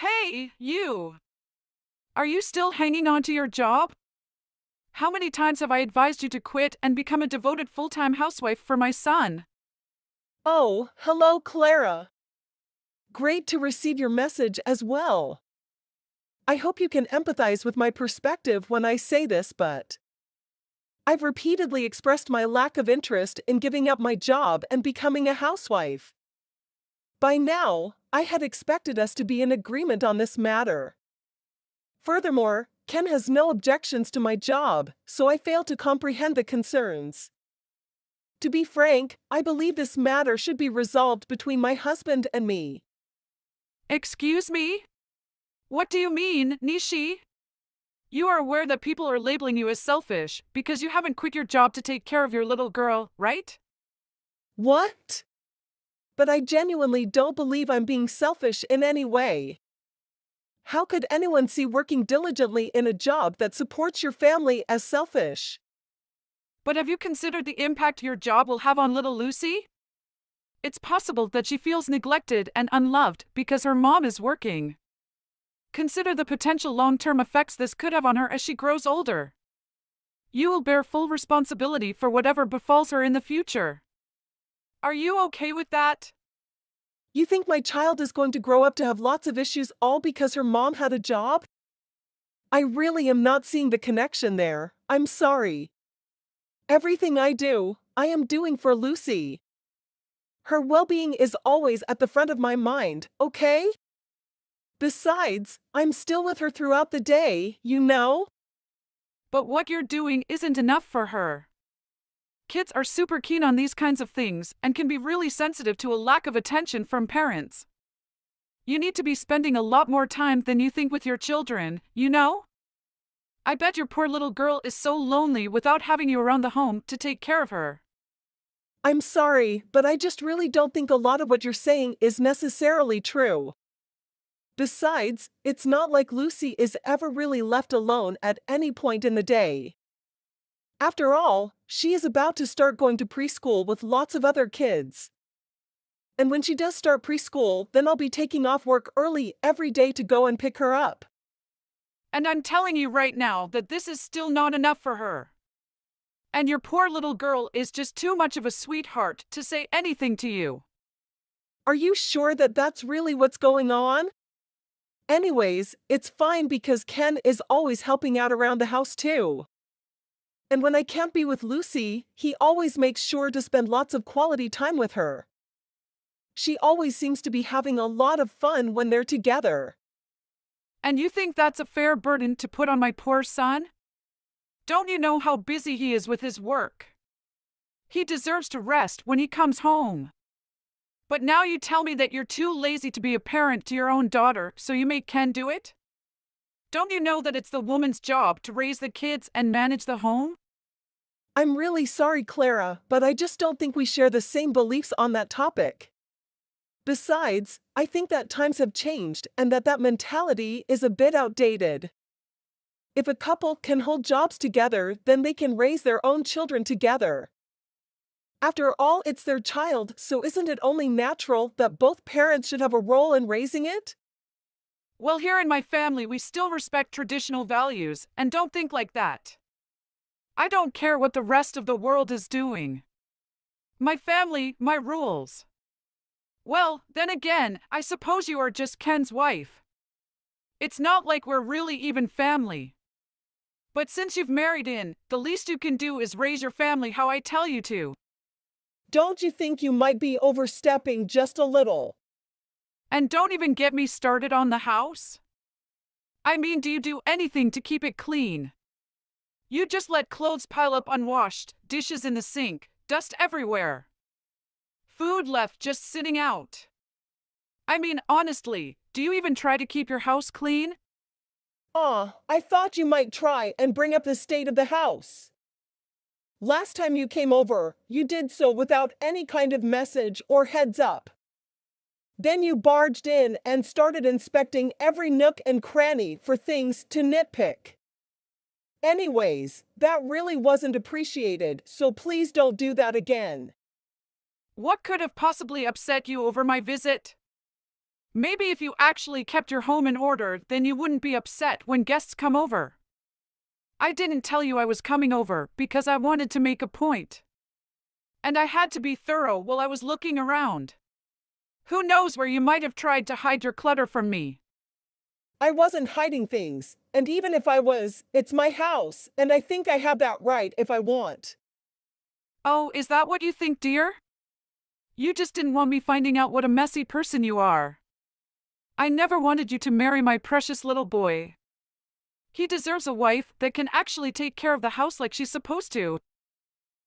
Hey, you! Are you still hanging on to your job? How many times have I advised you to quit and become a devoted full-time housewife for my son? Oh, hello, Clara. Great to receive your message as well. I hope you can empathize with my perspective when I say this, but I've repeatedly expressed my lack of interest in giving up my job and becoming a housewife. By now, I had expected us to be in agreement on this matter. Furthermore, Ken has no objections to my job, so I fail to comprehend the concerns. To be frank, I believe this matter should be resolved between my husband and me. Excuse me? What do you mean, Nishi? You are aware that people are labeling you as selfish because you haven't quit your job to take care of your little girl, right? What? But I genuinely don't believe I'm being selfish in any way. How could anyone see working diligently in a job that supports your family as selfish? But have you considered the impact your job will have on little Lucy? It's possible that she feels neglected and unloved because her mom is working. Consider the potential long-term effects this could have on her as she grows older. You will bear full responsibility for whatever befalls her in the future. Are you okay with that? You think my child is going to grow up to have lots of issues all because her mom had a job? I really am not seeing the connection there. I'm sorry. Everything I do, I am doing for Lucy. Her well-being is always at the front of my mind, okay? Besides, I'm still with her throughout the day, you know? But what you're doing isn't enough for her. Kids are super keen on these kinds of things and can be really sensitive to a lack of attention from parents. You need to be spending a lot more time than you think with your children, you know? I bet your poor little girl is so lonely without having you around the home to take care of her. I'm sorry, but I just really don't think a lot of what you're saying is necessarily true. Besides, it's not like Lucy is ever really left alone at any point in the day. After all, she is about to start going to preschool with lots of other kids. And when she does start preschool, then I'll be taking off work early every day to go and pick her up. And I'm telling you right now that this is still not enough for her. And your poor little girl is just too much of a sweetheart to say anything to you. Are you sure that that's really what's going on? Anyways, it's fine because Ken is always helping out around the house too. And when I can't be with Lucy, he always makes sure to spend lots of quality time with her. She always seems to be having a lot of fun when they're together. And you think that's a fair burden to put on my poor son? Don't you know how busy he is with his work? He deserves to rest when he comes home. But now you tell me that you're too lazy to be a parent to your own daughter, so you make Ken do it? Don't you know that it's the woman's job to raise the kids and manage the home? I'm really sorry, Clara, but I just don't think we share the same beliefs on that topic. Besides, I think that times have changed and that mentality is a bit outdated. If a couple can hold jobs together, then they can raise their own children together. After all, it's their child, so isn't it only natural that both parents should have a role in raising it? Well, here in my family, we still respect traditional values and don't think like that. I don't care what the rest of the world is doing. My family, my rules. Well, then again, I suppose you are just Ken's wife. It's not like we're really even family. But since you've married in, the least you can do is raise your family how I tell you to. Don't you think you might be overstepping just a little? And don't even get me started on the house. I mean, do you do anything to keep it clean? You just let clothes pile up unwashed, dishes in the sink, dust everywhere. Food left just sitting out. I mean, honestly, do you even try to keep your house clean? I thought you might try and bring up the state of the house. Last time you came over, you did so without any kind of message or heads up. Then you barged in and started inspecting every nook and cranny for things to nitpick. Anyways, that really wasn't appreciated, so please don't do that again. What could have possibly upset you over my visit? Maybe if you actually kept your home in order, then you wouldn't be upset when guests come over. I didn't tell you I was coming over because I wanted to make a point. And I had to be thorough while I was looking around. Who knows where you might have tried to hide your clutter from me? I wasn't hiding things, and even if I was, it's my house, and I think I have that right if I want. Oh, is that what you think, dear? You just didn't want me finding out what a messy person you are. I never wanted you to marry my precious little boy. He deserves a wife that can actually take care of the house like she's supposed to.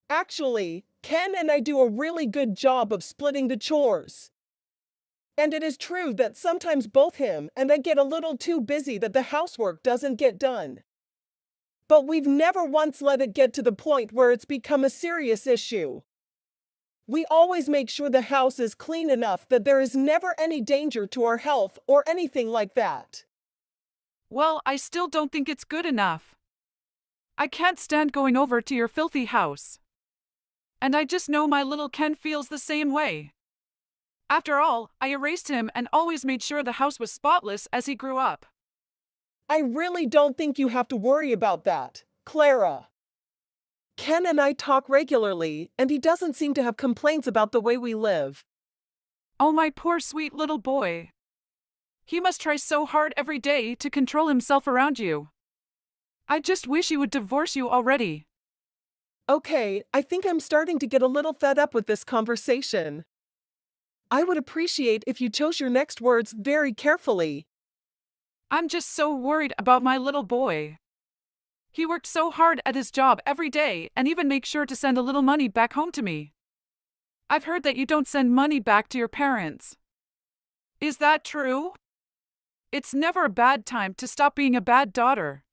Actually, Ken and I do a really good job of splitting the chores. And it is true that sometimes both him and I get a little too busy that the housework doesn't get done. But we've never once let it get to the point where it's become a serious issue. We always make sure the house is clean enough that there is never any danger to our health or anything like that. Well, I still don't think it's good enough. I can't stand going over to your filthy house. And I just know my little Ken feels the same way. After all, I erased him and always made sure the house was spotless as he grew up. I really don't think you have to worry about that, Clara. Ken and I talk regularly, and he doesn't seem to have complaints about the way we live. Oh, my poor sweet little boy. He must try so hard every day to control himself around you. I just wish he would divorce you already. Okay, I think I'm starting to get a little fed up with this conversation. I would appreciate if you chose your next words very carefully. I'm just so worried about my little boy. He worked so hard at his job every day and even makes sure to send a little money back home to me. I've heard that you don't send money back to your parents. Is that true? It's never a bad time to stop being a bad daughter.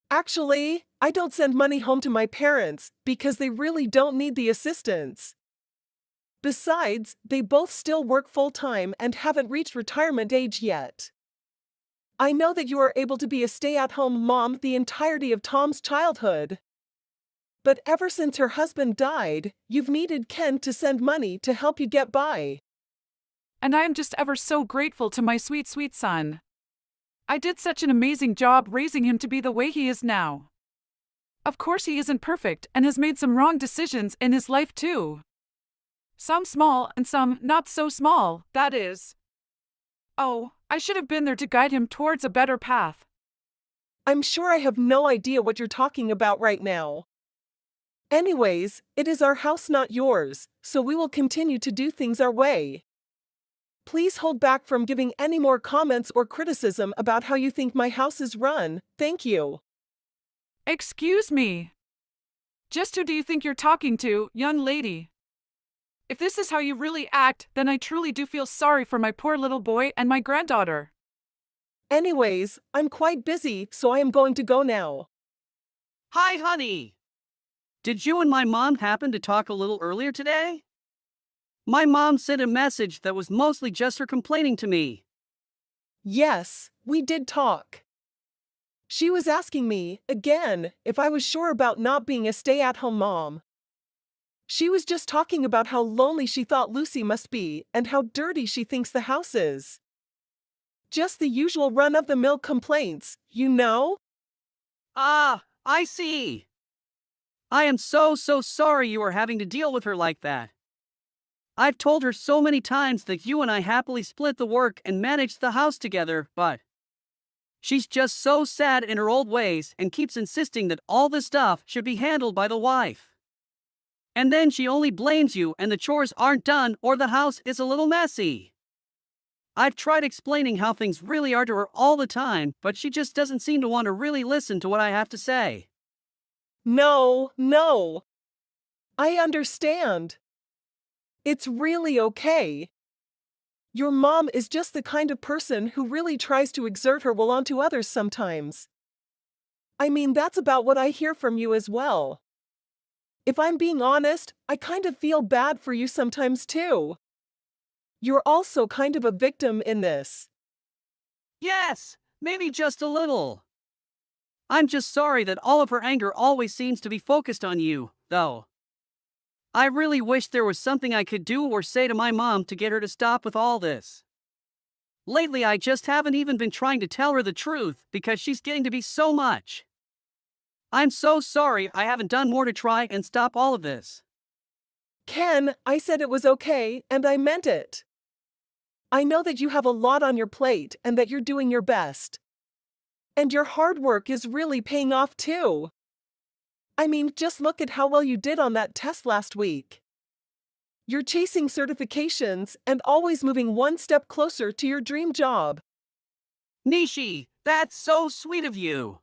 Actually, I don't send money home to my parents because they really don't need the assistance. Besides, they both still work full-time and haven't reached retirement age yet. I know that you are able to be a stay-at-home mom the entirety of Tom's childhood. But ever since her husband died, you've needed Ken to send money to help you get by. And I am just ever so grateful to my sweet, sweet son. I did such an amazing job raising him to be the way he is now. Of course he isn't perfect and has made some wrong decisions in his life too. Some small and some not so small, that is. Oh, I should have been there to guide him towards a better path. I'm sure I have no idea what you're talking about right now. Anyways, it is our house, not yours, so we will continue to do things our way. Please hold back from giving any more comments or criticism about how you think my house is run, thank you. Excuse me. Just who do you think you're talking to, young lady? If this is how you really act, then I truly do feel sorry for my poor little boy and my granddaughter. Anyways, I'm quite busy, so I am going to go now. Hi, honey. Did you and my mom happen to talk a little earlier today? My mom sent a message that was mostly just her complaining to me. Yes, we did talk. She was asking me, again, if I was sure about not being a stay-at-home mom. She was just talking about how lonely she thought Lucy must be and how dirty she thinks the house is. Just the usual run-of-the-mill complaints, you know? Ah, I see. I am so sorry you are having to deal with her like that. I've told her so many times that you and I happily split the work and managed the house together, but she's just so sad in her old ways and keeps insisting that all the stuff should be handled by the wife. And then she only blames you and the chores aren't done or the house is a little messy. I've tried explaining how things really are to her all the time, but she just doesn't seem to want to really listen to what I have to say. No. I understand. It's really okay. Your mom is just the kind of person who really tries to exert her will onto others sometimes. I mean, that's about what I hear from you as well. If I'm being honest, I kind of feel bad for you sometimes too. You're also kind of a victim in this. Yes, maybe just a little. I'm just sorry that all of her anger always seems to be focused on you, though. I really wish there was something I could do or say to my mom to get her to stop with all this. Lately, I just haven't even been trying to tell her the truth because she's getting to be so much. I'm so sorry I haven't done more to try and stop all of this. Ken, I said it was okay, and I meant it. I know that you have a lot on your plate and that you're doing your best. And your hard work is really paying off too. I mean, just look at how well you did on that test last week. You're chasing certifications and always moving one step closer to your dream job. Nishi, that's so sweet of you.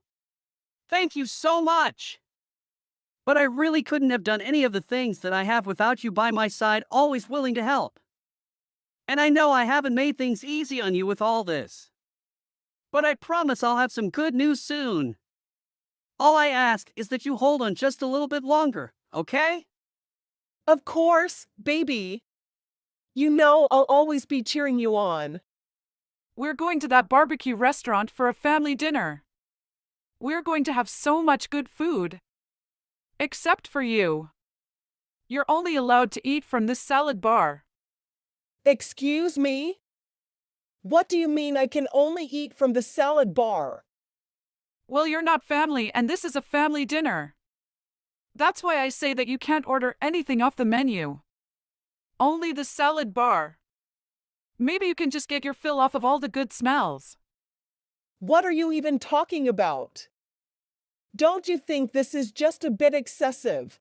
Thank you so much. But I really couldn't have done any of the things that I have without you by my side, always willing to help. And I know I haven't made things easy on you with all this. But I promise I'll have some good news soon. All I ask is that you hold on just a little bit longer, okay? Of course, baby. You know I'll always be cheering you on. We're going to that barbecue restaurant for a family dinner. We're going to have so much good food. Except for you. You're only allowed to eat from this salad bar. Excuse me? What do you mean I can only eat from the salad bar? Well, you're not family and this is a family dinner. That's why I say that you can't order anything off the menu. Only the salad bar. Maybe you can just get your fill off of all the good smells. What are you even talking about? Don't you think this is just a bit excessive?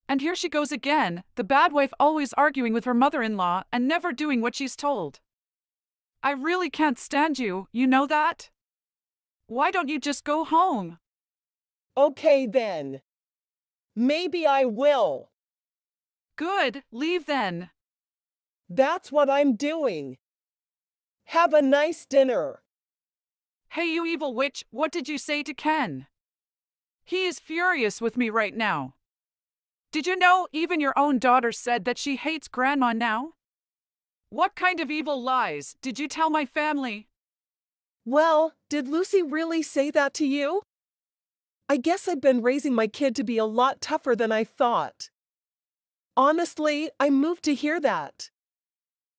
And here she goes again, the bad wife always arguing with her mother-in-law and never doing what she's told. I really can't stand you, you know that? Why don't you just go home? Okay then. Maybe I will. Good, leave then. That's what I'm doing. Have a nice dinner. Hey, you evil witch, what did you say to Ken? He is furious with me right now. Did you know even your own daughter said that she hates Grandma now? What kind of evil lies did you tell my family? Well, did Lucy really say that to you? I guess I've been raising my kid to be a lot tougher than I thought. Honestly, I'm moved to hear that.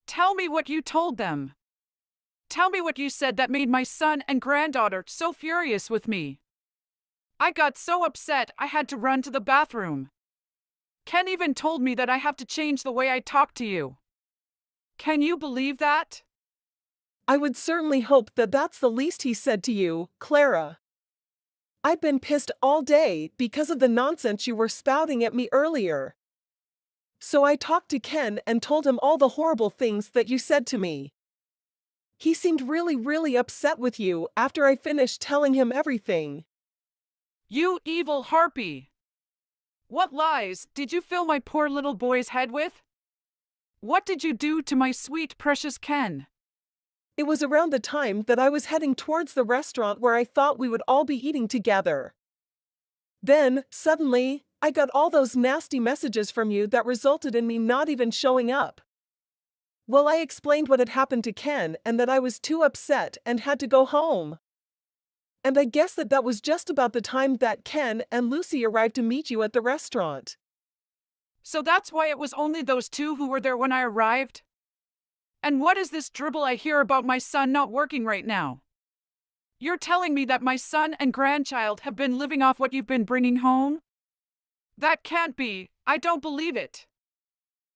Tell me what you told them. Tell me what you said that made my son and granddaughter so furious with me. I got so upset I had to run to the bathroom. Ken even told me that I have to change the way I talk to you. Can you believe that? I would certainly hope that that's the least he said to you, Clara. I've been pissed all day because of the nonsense you were spouting at me earlier. So I talked to Ken and told him all the horrible things that you said to me. He seemed really upset with you after I finished telling him everything. You evil harpy! What lies did you fill my poor little boy's head with? What did you do to my sweet precious Ken? It was around the time that I was heading towards the restaurant where I thought we would all be eating together. Then, suddenly, I got all those nasty messages from you that resulted in me not even showing up. Well, I explained what had happened to Ken and that I was too upset and had to go home. And I guess that was just about the time that Ken and Lucy arrived to meet you at the restaurant. So that's why it was only those two who were there when I arrived? And what is this dribble I hear about my son not working right now? You're telling me that my son and grandchild have been living off what you've been bringing home? That can't be. I don't believe it.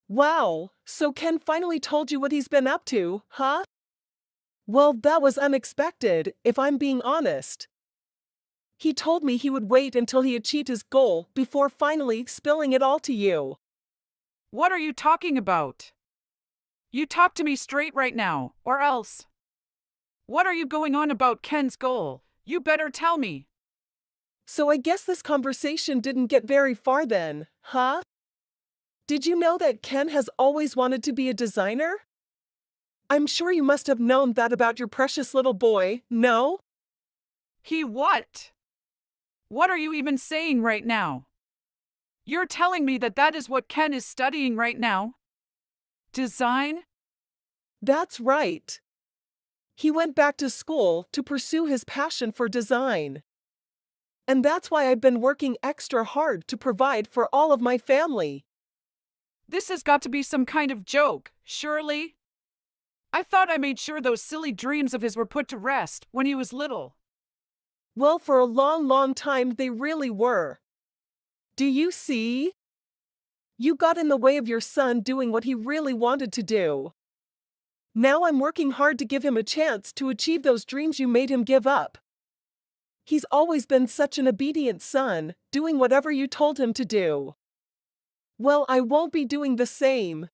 Wow, so Ken finally told you what he's been up to, huh? Well, that was unexpected, if I'm being honest. He told me he would wait until he achieved his goal before finally spilling it all to you. What are you talking about? You talk to me straight right now, or else. What are you going on about Ken's goal? You better tell me. So I guess this conversation didn't get very far then, huh? Did you know that Ken has always wanted to be a designer? I'm sure you must have known that about your precious little boy, no? He what? What are you even saying right now? You're telling me that that is what Ken is studying right now? Design? That's right. He went back to school to pursue his passion for design. And that's why I've been working extra hard to provide for all of my family. This has got to be some kind of joke, surely? I thought I made sure those silly dreams of his were put to rest when he was little. Well, for a long, long time they really were. Do you see? You got in the way of your son doing what he really wanted to do. Now I'm working hard to give him a chance to achieve those dreams you made him give up. He's always been such an obedient son, doing whatever you told him to do. Well, I won't be doing the same.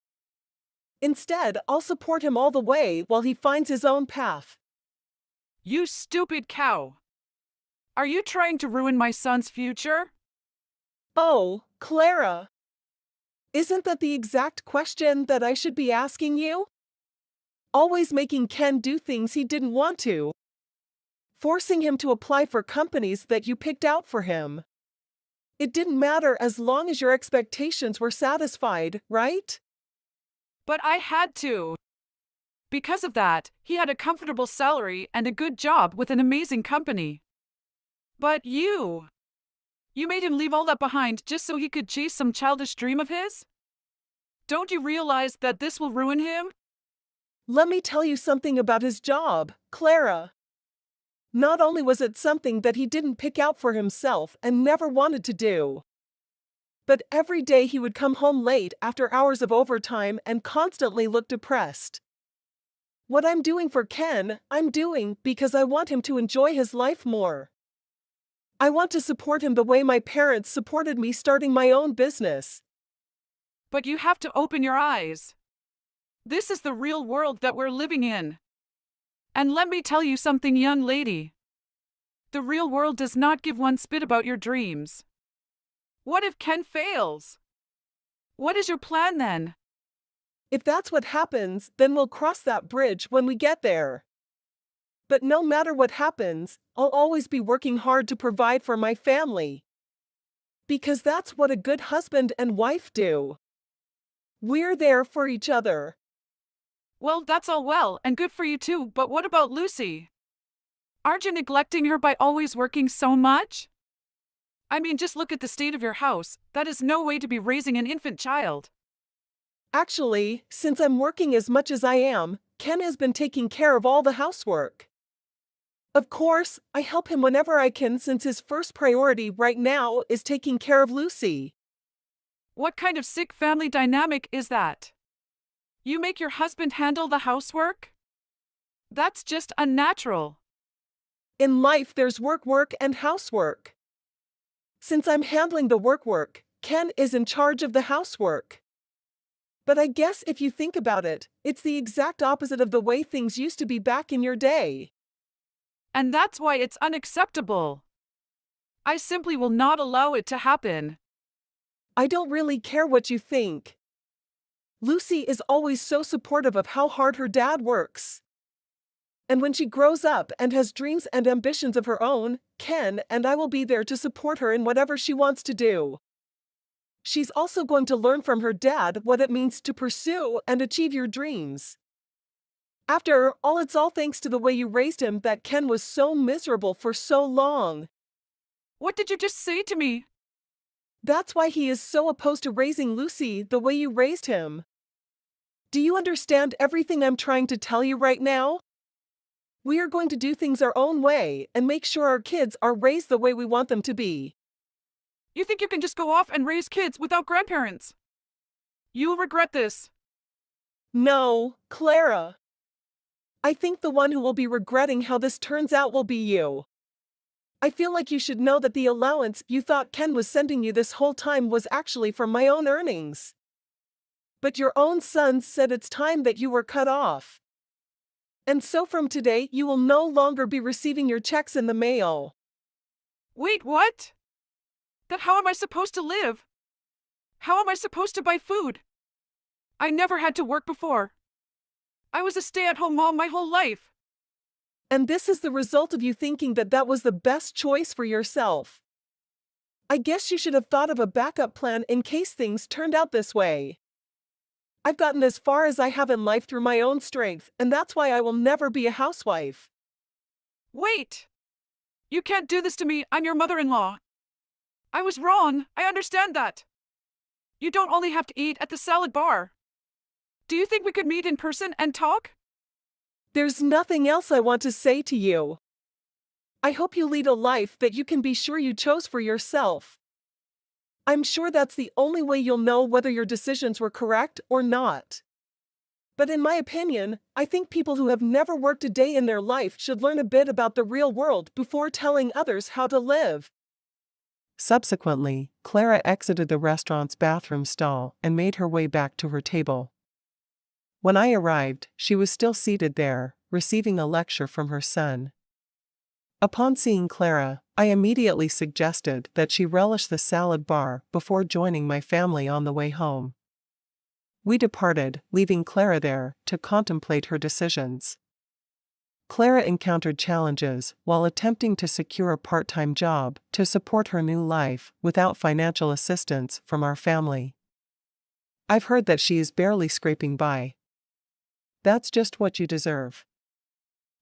Instead, I'll support him all the way while he finds his own path. You stupid cow. Are you trying to ruin my son's future? Oh, Clara. Isn't that the exact question that I should be asking you? Always making Ken do things he didn't want to. Forcing him to apply for companies that you picked out for him. It didn't matter as long as your expectations were satisfied, right? But I had to. Because of that, he had a comfortable salary and a good job with an amazing company. But you made him leave all that behind just so he could chase some childish dream of his? Don't you realize that this will ruin him? Let me tell you something about his job, Clara. Not only was it something that he didn't pick out for himself and never wanted to do, but every day he would come home late after hours of overtime and constantly look depressed. What I'm doing for Ken, I'm doing because I want him to enjoy his life more. I want to support him the way my parents supported me starting my own business. But you have to open your eyes. This is the real world that we're living in. And let me tell you something, young lady. The real world does not give one spit about your dreams. What if Ken fails? What is your plan then? If that's what happens, then we'll cross that bridge when we get there. But no matter what happens, I'll always be working hard to provide for my family. Because that's what a good husband and wife do. We're there for each other. Well, that's all well and good for you too, but what about Lucy? Aren't you neglecting her by always working so much? I mean, just look at the state of your house. That is no way to be raising an infant child. Actually, since I'm working as much as I am, Ken has been taking care of all the housework. Of course, I help him whenever I can since his first priority right now is taking care of Lucy. What kind of sick family dynamic is that? You make your husband handle the housework? That's just unnatural. In life there's work, and housework. Since I'm handling the work, Ken is in charge of the housework. But I guess if you think about it, it's the exact opposite of the way things used to be back in your day. And that's why it's unacceptable. I simply will not allow it to happen. I don't really care what you think. Lucy is always so supportive of how hard her dad works. And when she grows up and has dreams and ambitions of her own, Ken and I will be there to support her in whatever she wants to do. She's also going to learn from her dad what it means to pursue and achieve your dreams. After all, it's all thanks to the way you raised him that Ken was so miserable for so long. What did you just say to me? That's why he is so opposed to raising Lucy the way you raised him. Do you understand everything I'm trying to tell you right now? We are going to do things our own way and make sure our kids are raised the way we want them to be. You think you can just go off and raise kids without grandparents? You'll regret this. No, Clara. I think the one who will be regretting how this turns out will be you. I feel like you should know that the allowance you thought Ken was sending you this whole time was actually from my own earnings. But your own son said it's time that you were cut off. And so from today, you will no longer be receiving your checks in the mail. Wait, what? Then how am I supposed to live? How am I supposed to buy food? I never had to work before. I was a stay-at-home mom my whole life. And this is the result of you thinking that that was the best choice for yourself. I guess you should have thought of a backup plan in case things turned out this way. I've gotten as far as I have in life through my own strength, and that's why I will never be a housewife. Wait! You can't do this to me, I'm your mother-in-law. I was wrong, I understand that. You don't only have to eat at the salad bar. Do you think we could meet in person and talk? There's nothing else I want to say to you. I hope you lead a life that you can be sure you chose for yourself. I'm sure that's the only way you'll know whether your decisions were correct or not. But in my opinion, I think people who have never worked a day in their life should learn a bit about the real world before telling others how to live. Subsequently, Clara exited the restaurant's bathroom stall and made her way back to her table. When I arrived, she was still seated there, receiving a lecture from her son. Upon seeing Clara, I immediately suggested that she relish the salad bar before joining my family on the way home. We departed, leaving Clara there to contemplate her decisions. Clara encountered challenges while attempting to secure a part-time job to support her new life without financial assistance from our family. I've heard that she is barely scraping by. That's just what you deserve.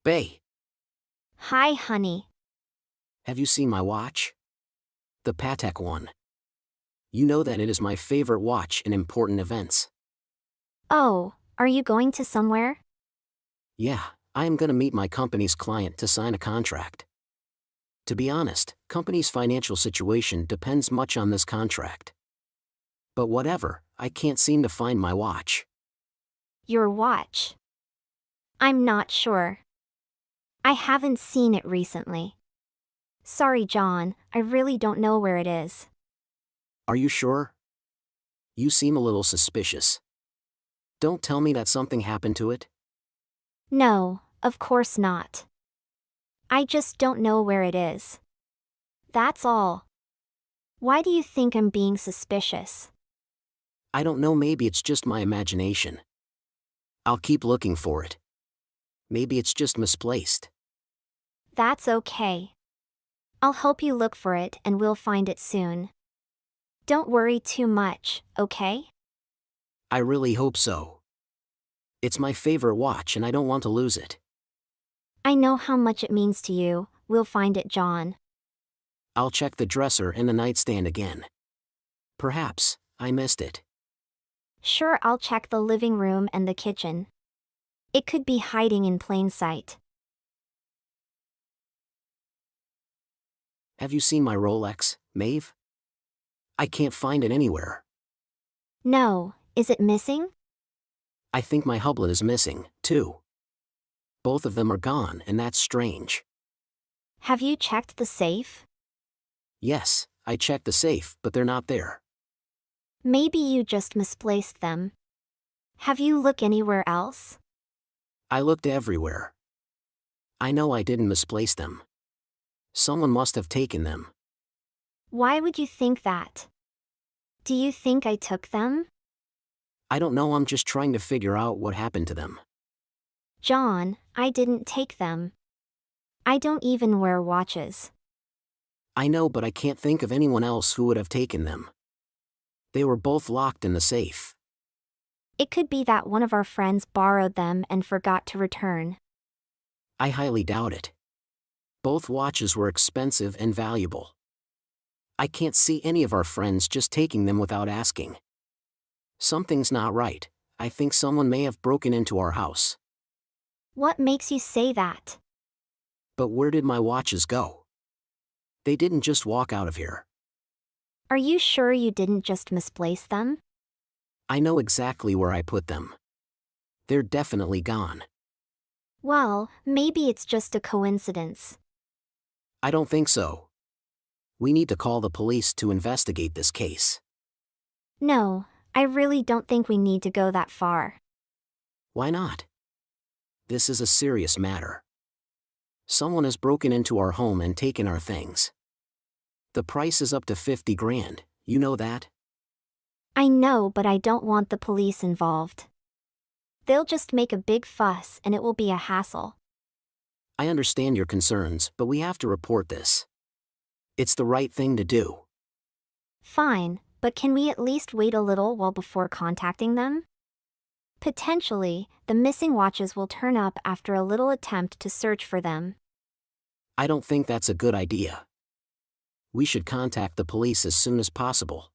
Bae, Hi, honey. have you seen my watch? The Patek one. You know that it is my favorite watch in important events. Oh, are you going to somewhere? Yeah, I am gonna meet my company's client to sign a contract. To be honest, company's financial situation depends much on this contract. But whatever, I can't seem to find my watch. Your watch. I'm not sure. I haven't seen it recently. Sorry, John, I really don't know where it is. Are you sure? You seem a little suspicious. Don't tell me that something happened to it. No, of course not. I just don't know where it is. That's all. Why do you think I'm being suspicious? I don't know, maybe it's just my imagination. I'll keep looking for it. Maybe it's just misplaced. That's okay. I'll help you look for it and we'll find it soon. Don't worry too much, okay? I really hope so. It's my favorite watch and I don't want to lose it. I know how much it means to you. We'll find it, John. I'll check the dresser and the nightstand again. Perhaps I missed it. Sure, I'll check the living room and the kitchen. It could be hiding in plain sight. Have you seen my Rolex, Maeve? I can't find it anywhere. No, is it missing? I think my hublet is missing, too. Both of them are gone, and that's strange. Have you checked the safe? Yes, I checked the safe, but they're not there. Maybe you just misplaced them. Have you looked anywhere else? I looked everywhere. I know I didn't misplace them. Someone must have taken them. Why would you think that? Do you think I took them? I don't know, I'm just trying to figure out what happened to them. John, I didn't take them. I don't even wear watches. I know, but I can't think of anyone else who would have taken them. They were both locked in the safe. It could be that one of our friends borrowed them and forgot to return. I highly doubt it. Both watches were expensive and valuable. I can't see any of our friends just taking them without asking. Something's not right. I think someone may have broken into our house. What makes you say that? But where did my watches go? They didn't just walk out of here. Are you sure you didn't just misplace them? I know exactly where I put them. They're definitely gone. Well, maybe it's just a coincidence. I don't think so. We need to call the police to investigate this case. No, I really don't think we need to go that far. Why not? This is a serious matter. Someone has broken into our home and taken our things. The price is up to 50 grand, you know that? I know, but I don't want the police involved. They'll just make a big fuss and it will be a hassle. I understand your concerns, but we have to report this. It's the right thing to do. Fine, but can we at least wait a little while before contacting them? Potentially, the missing watches will turn up after a little attempt to search for them. I don't think that's a good idea. We should contact the police as soon as possible.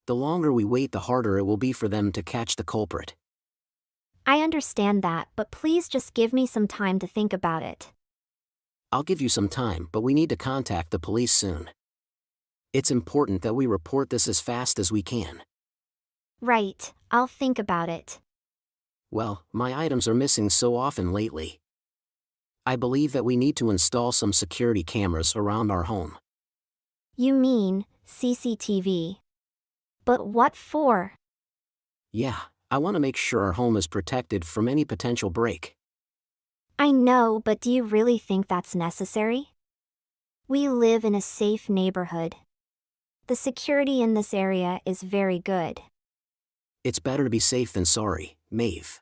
The longer we wait, the harder it will be for them to catch the culprit. I understand that, but please just give me some time to think about it. I'll give you some time, but we need to contact the police soon. It's important that we report this as fast as we can. Right, I'll think about it. Well, my items are missing so often lately. I believe that we need to install some security cameras around our home. You mean CCTV? But what for? Yeah, I want to make sure our home is protected from any potential break. I know, but do you really think that's necessary? We live in a safe neighborhood. The security in this area is very good. It's better to be safe than sorry, Maeve.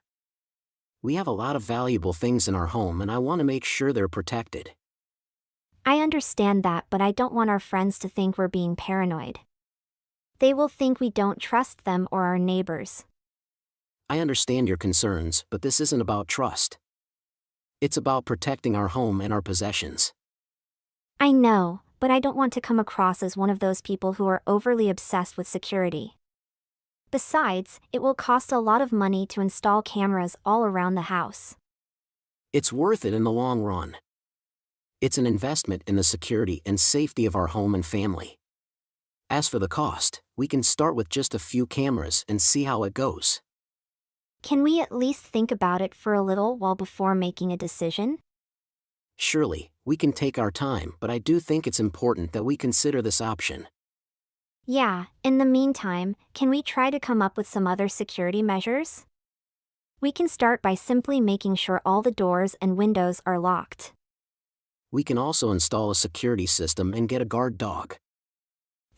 We have a lot of valuable things in our home and I want to make sure they're protected. I understand that, but I don't want our friends to think we're being paranoid. They will think we don't trust them or our neighbors. I understand your concerns, but this isn't about trust. It's about protecting our home and our possessions. I know, but I don't want to come across as one of those people who are overly obsessed with security. Besides, it will cost a lot of money to install cameras all around the house. It's worth it in the long run. It's an investment in the security and safety of our home and family. As for the cost, we can start with just a few cameras and see how it goes. Can we at least think about it for a little while before making a decision? Surely, we can take our time, but I do think it's important that we consider this option. Yeah, in the meantime, can we try to come up with some other security measures? We can start by simply making sure all the doors and windows are locked. We can also install a security system and get a guard dog.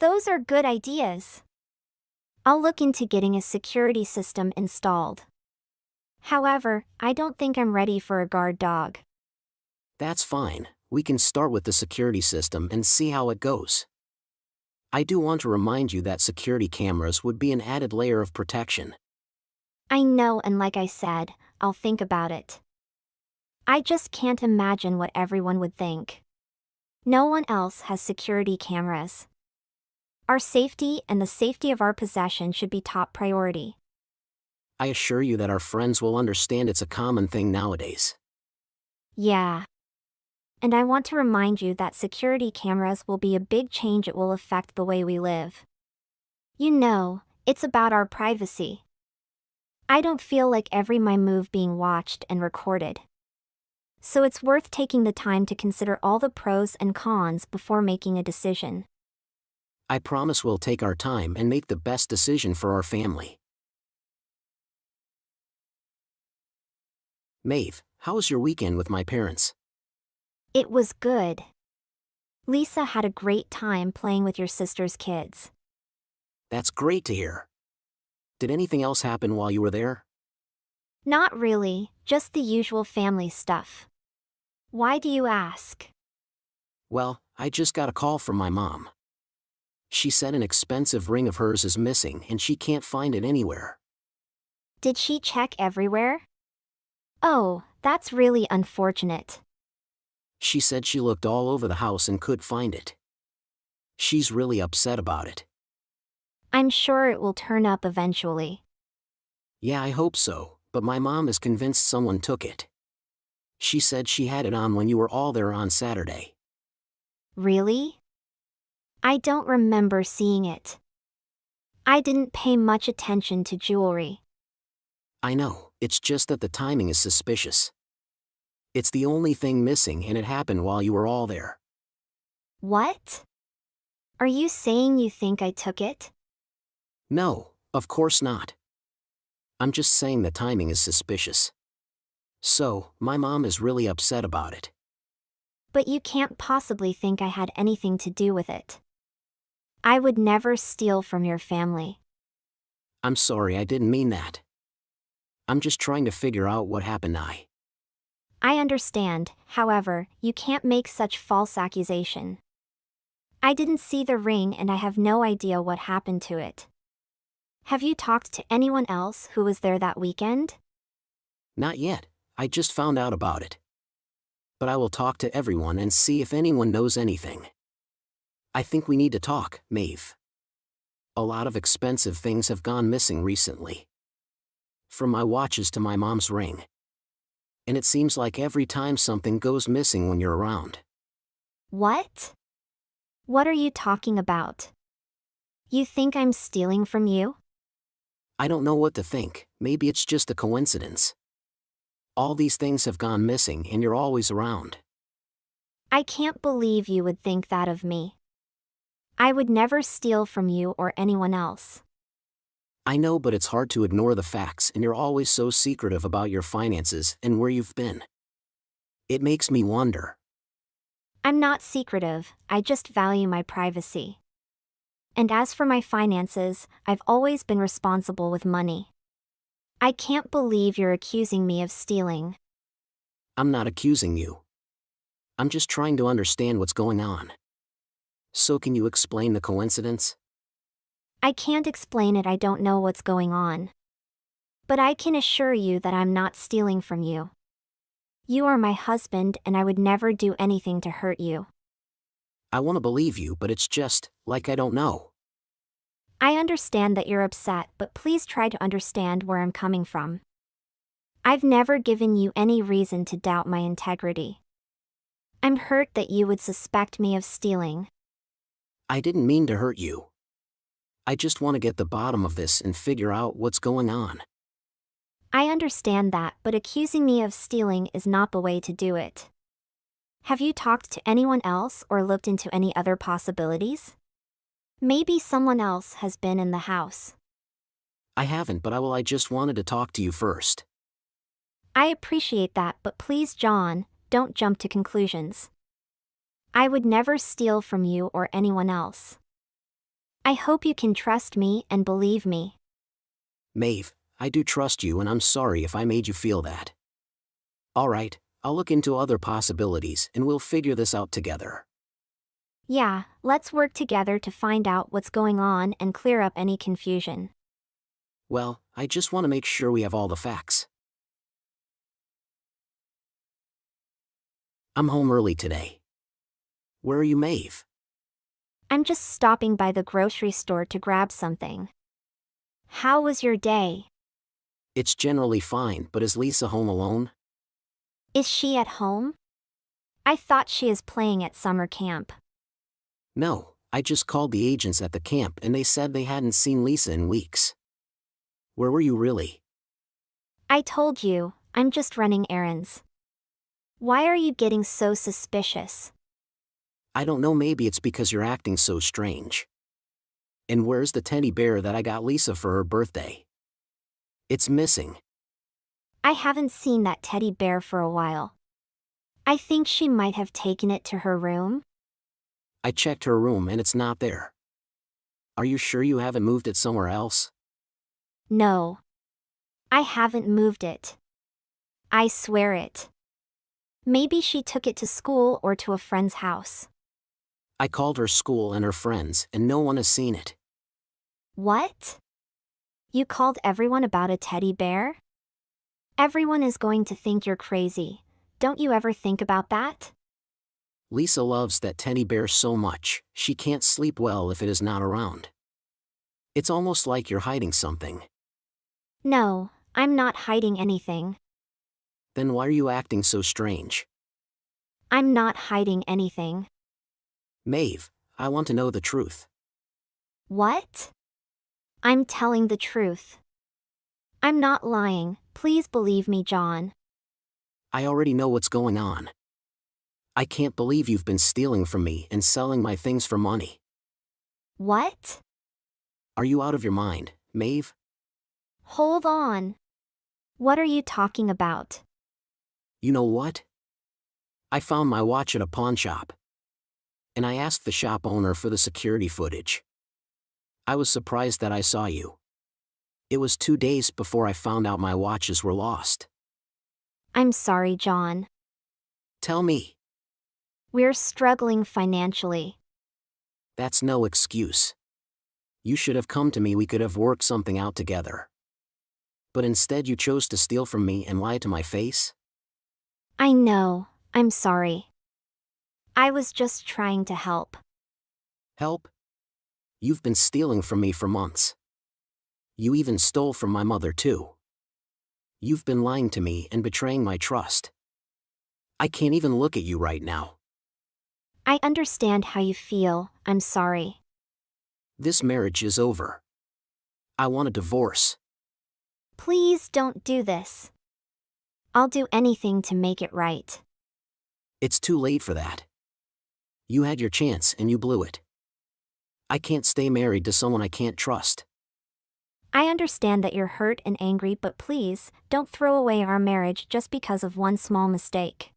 Those are good ideas. I'll look into getting a security system installed. However, I don't think I'm ready for a guard dog. That's fine, we can start with the security system and see how it goes. I do want to remind you that security cameras would be an added layer of protection. I know, and like I said, I'll think about it. I just can't imagine what everyone would think. No one else has security cameras. Our safety and the safety of our possession should be top priority. I assure you that our friends will understand it's a common thing nowadays. Yeah. And I want to remind you that security cameras will be a big change. It will affect the way we live. You know, it's about our privacy. I don't feel like every my move being watched and recorded. So it's worth taking the time to consider all the pros and cons before making a decision. I promise we'll take our time and make the best decision for our family. Maeve, how was your weekend with my parents? It was good. Lisa had a great time playing with your sister's kids. That's great to hear. Did anything else happen while you were there? Not really, just the usual family stuff. Why do you ask? Well, I just got a call from my mom. She said an expensive ring of hers is missing and she can't find it anywhere. Did she check everywhere? Oh, that's really unfortunate. She said she looked all over the house and could find it. She's really upset about it. I'm sure it will turn up eventually. Yeah, I hope so, but my mom is convinced someone took it. She said she had it on when you were all there on Saturday. Really? I don't remember seeing it. I didn't pay much attention to jewelry. I know, it's just that the timing is suspicious. It's the only thing missing and it happened while you were all there. What? Are you saying you think I took it? No, of course not. I'm just saying the timing is suspicious. So, my mom is really upset about it. But you can't possibly think I had anything to do with it. I would never steal from your family. I'm sorry, I didn't mean that. I'm just trying to figure out what happened. I understand, however, you can't make such false accusation. I didn't see the ring and I have no idea what happened to it. Have you talked to anyone else who was there that weekend? Not yet, I just found out about it. But I will talk to everyone and see if anyone knows anything. I think we need to talk, Maeve. A lot of expensive things have gone missing recently. From my watches to my mom's ring. And it seems like every time something goes missing when you're around. What? What are you talking about? You think I'm stealing from you? I don't know what to think, maybe it's just a coincidence. All these things have gone missing and you're always around. I can't believe you would think that of me. I would never steal from you or anyone else. I know, but it's hard to ignore the facts, and you're always so secretive about your finances and where you've been. It makes me wonder. I'm not secretive, I just value my privacy. And as for my finances, I've always been responsible with money. I can't believe you're accusing me of stealing. I'm not accusing you. I'm just trying to understand what's going on. So can you explain the coincidence? I can't explain it, I don't know what's going on. But I can assure you that I'm not stealing from you. You are my husband and I would never do anything to hurt you. I want to believe you, but it's just, like I don't know. I understand that you're upset, but please try to understand where I'm coming from. I've never given you any reason to doubt my integrity. I'm hurt that you would suspect me of stealing. I didn't mean to hurt you. I just want to get the bottom of this and figure out what's going on. I understand that, but accusing me of stealing is not the way to do it. Have you talked to anyone else or looked into any other possibilities? Maybe someone else has been in the house. I haven't, but I just wanted to talk to you first. I appreciate that, but please, John, don't jump to conclusions. I would never steal from you or anyone else. I hope you can trust me and believe me. Maeve, I do trust you and I'm sorry if I made you feel that. Alright, I'll look into other possibilities and we'll figure this out together. Yeah, let's work together to find out what's going on and clear up any confusion. Well, I just want to make sure we have all the facts. I'm home early today. Where are you, Maeve? I'm just stopping by the grocery store to grab something. How was your day? It's generally fine, but is Lisa home alone? Is she at home? I thought she is playing at summer camp. No, I just called the agents at the camp and they said they hadn't seen Lisa in weeks. Where were you really? I told you, I'm just running errands. Why are you getting so suspicious? I don't know, maybe it's because you're acting so strange. And where's the teddy bear that I got Lisa for her birthday? It's missing. I haven't seen that teddy bear for a while. I think she might have taken it to her room. I checked her room and it's not there. Are you sure you haven't moved it somewhere else? No. I haven't moved it. I swear it. Maybe she took it to school or to a friend's house. I called her school and her friends and no one has seen it. What? You called everyone about a teddy bear? Everyone is going to think you're crazy. Don't you ever think about that? Lisa loves that teddy bear so much, she can't sleep well if it is not around. It's almost like you're hiding something. No, I'm not hiding anything. Then why are you acting so strange? I'm not hiding anything. Maeve, I want to know the truth. What? I'm telling the truth. I'm not lying, please believe me, John. I already know what's going on. I can't believe you've been stealing from me and selling my things for money. What? Are you out of your mind, Maeve? Hold on. What are you talking about? You know what? I found my watch at a pawn shop. And I asked the shop owner for the security footage. I was surprised that I saw you. It was 2 days before I found out my watches were lost. I'm sorry, John. Tell me. We're struggling financially. That's no excuse. You should have come to me, we could have worked something out together. But instead you chose to steal from me and lie to my face? I know, I'm sorry. I was just trying to help. Help? You've been stealing from me for months. You even stole from my mother too. You've been lying to me and betraying my trust. I can't even look at you right now. I understand how you feel, I'm sorry. This marriage is over. I want a divorce. Please don't do this. I'll do anything to make it right. It's too late for that. You had your chance and you blew it. I can't stay married to someone I can't trust. I understand that you're hurt and angry, but please, don't throw away our marriage just because of one small mistake.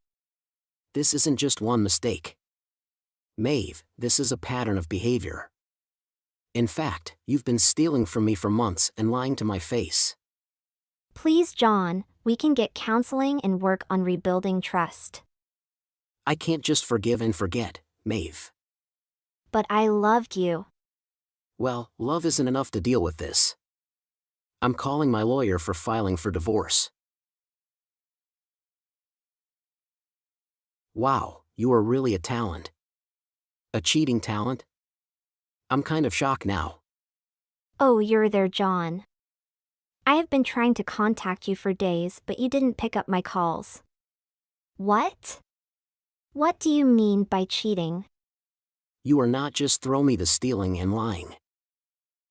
This isn't just one mistake. Maeve, this is a pattern of behavior. In fact, you've been stealing from me for months and lying to my face. Please, John, we can get counseling and work on rebuilding trust. I can't just forgive and forget, Maeve. But I loved you. Well, love isn't enough to deal with this. I'm calling my lawyer for filing for divorce. Wow, you are really a talent. A cheating talent? I'm kind of shocked now. Oh, you're there, John. I have been trying to contact you for days, but you didn't pick up my calls. What? What do you mean by cheating? You are not just throw me the stealing and lying.